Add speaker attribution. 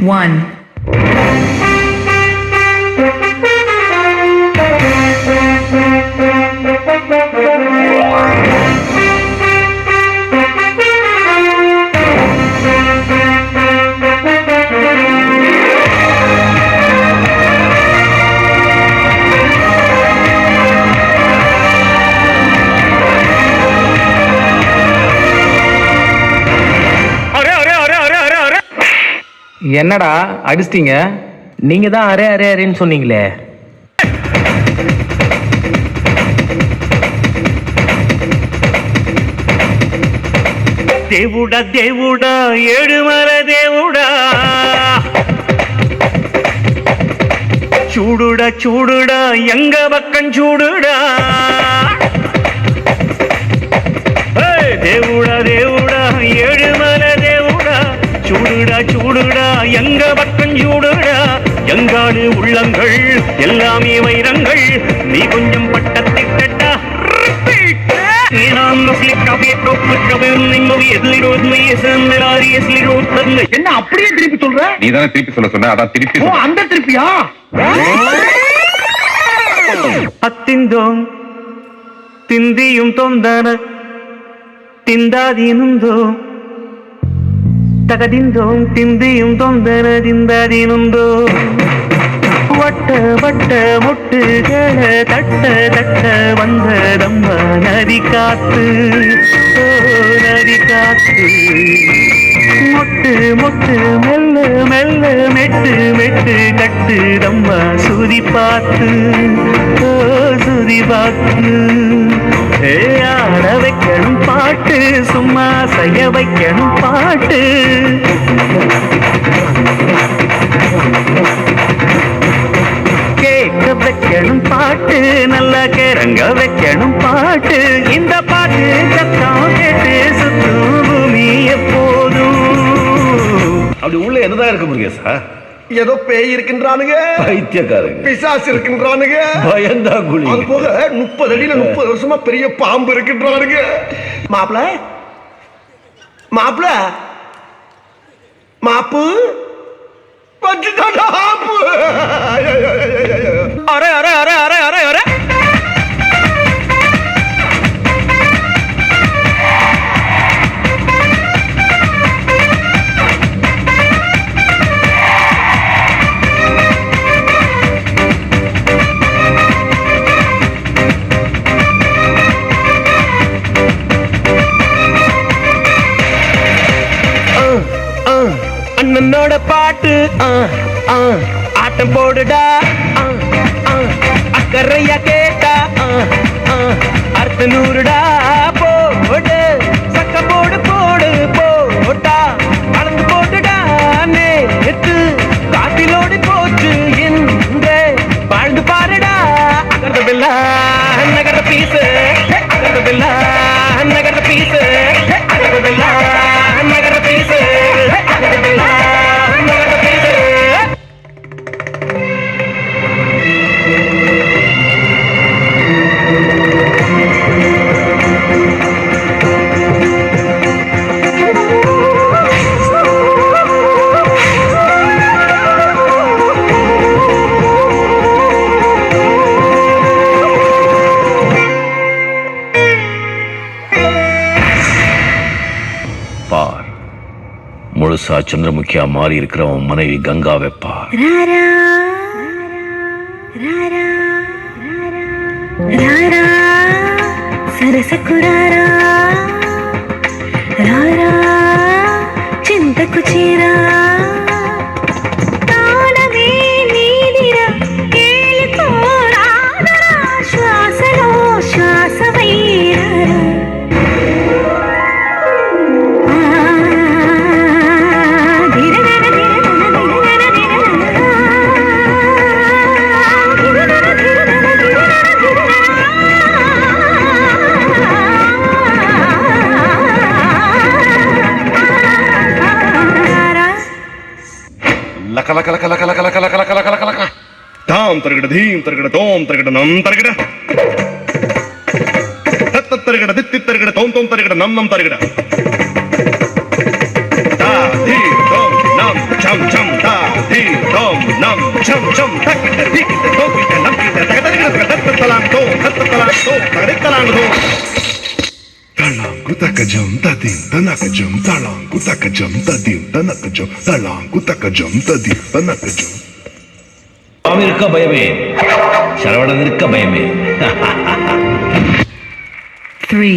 Speaker 1: 1.
Speaker 2: என்னடா அடிச்சிட்டீங்க?
Speaker 3: நீங்க தான் அரே அரே அரேன்னு சொன்னீங்களே.
Speaker 4: தேவுடா தேவுடா ஏழுமல தேவுடா, சூடுடா சூடுடா எங்க பக்கம் சூடுடா. தேவுடா தேவுடா ஏழுமல தேவுடா, சூடுடா சூடுடா எங்க பக்கம் சூடுடா. எங்காடு உள்ளங்கள் எல்லாமே வைரங்கள், நீ கொஞ்சம் பட்டத்திட்டா.
Speaker 5: என்ன அப்படியே திருப்பி சொல்ற?
Speaker 6: நீ தானே திருப்பி சொல்ல சொன்ன, அதான் திருப்பி.
Speaker 5: அந்த திருப்பியா?
Speaker 4: அத்திந்தோம் திந்தியும் தொந்தன திந்தாதீனுந்தோ, தகதிந்தோம் திந்தியும் தொந்தன திந்தாதீனுந்தோ. வட்ட வட்ட முட்டுகள தட்ட தட்ட வந்ததம்மா நதி காத்து, நதி காத்து. மொட்டு மொட்டு மெல்ல மெல்ல மெட்டு மெட்டு கட்டுதம்மா சுதி பார்த்து, சுதி பார்த்து. ஆட வைக்கணும் பாட்டு, சும்மா செய்ய வைக்கணும் பாட்டு. கேட்க வைக்கணும் பாட்டு, நல்லா கேரங்க வைக்கணும் பாட்டு. இந்த பாட்டு சத்தம் கேட்டு சுத்தும் பூமி எப்போதும்.
Speaker 5: அப்படி உள்ள என்னதான் இருக்க முடியும் சார்? ஏதோ பேய் இருக்கின்றானுங்க,
Speaker 6: பைத்தியக்காரங்க,
Speaker 5: பிசாசு இருக்கின்றானுங்க,
Speaker 6: பயந்தா குழி.
Speaker 5: அது போக 30 அடியில 30 வருஷமா பெரிய பாம்பு இருக்கின்றானுங்க. மாப்பிள மாப்பிள மாப்பு வந்துட்டாடா ஆப்பு.
Speaker 4: அரே அரே அரே அரே அரே அரே. அண்ணனோட பாட்டு ஆட்டம் போடுடா, அக்கறையா கேட்டா அர்த்த நூறுடா. போடு சக்க போடு போடு போட்டா கலந்து போட்டுடா. நேத்து காட்டிலோடி போச்சு இந்த வாழ்ந்து பாருடா. அகர்த பில்லா நகர பீசு, அகர்த பில்லா நகர பீசு, அகர்த பில்லா நகர பீசு, அகர்த பில்லா நகர பீசு.
Speaker 6: பார், முழுசா சந்திரமுகியா மாறி இருக்கிற உன் மனைவி கங்கா வெப்பா.
Speaker 7: సరసకురారా రారా చింతకు చీరా తాళమే నీదిరా ఏలిపోరారా శ్వాసలో శ్వాసవైరారా
Speaker 5: లక లక లక లక లక లక లక లక లక లక లక తాం తరగడ ధీం తరగడ తోం తరగడ నం తరగడ తత్త తరగడ దిత్తి తరగడ తోం తోం తరగడ నం నం తరగడ తా ధీ తోం నం చ cham cham ta dhim tom nam cham cham takita dikita dokita namkita takatagita talang to talang to talangu takajam tadim tanakajam talangu takajam tadim tanakajam talangu takajam tadim tanakajam
Speaker 6: சுவாமி இருக்க பயமே, சரவணன் இருக்க பயமே.
Speaker 1: 3.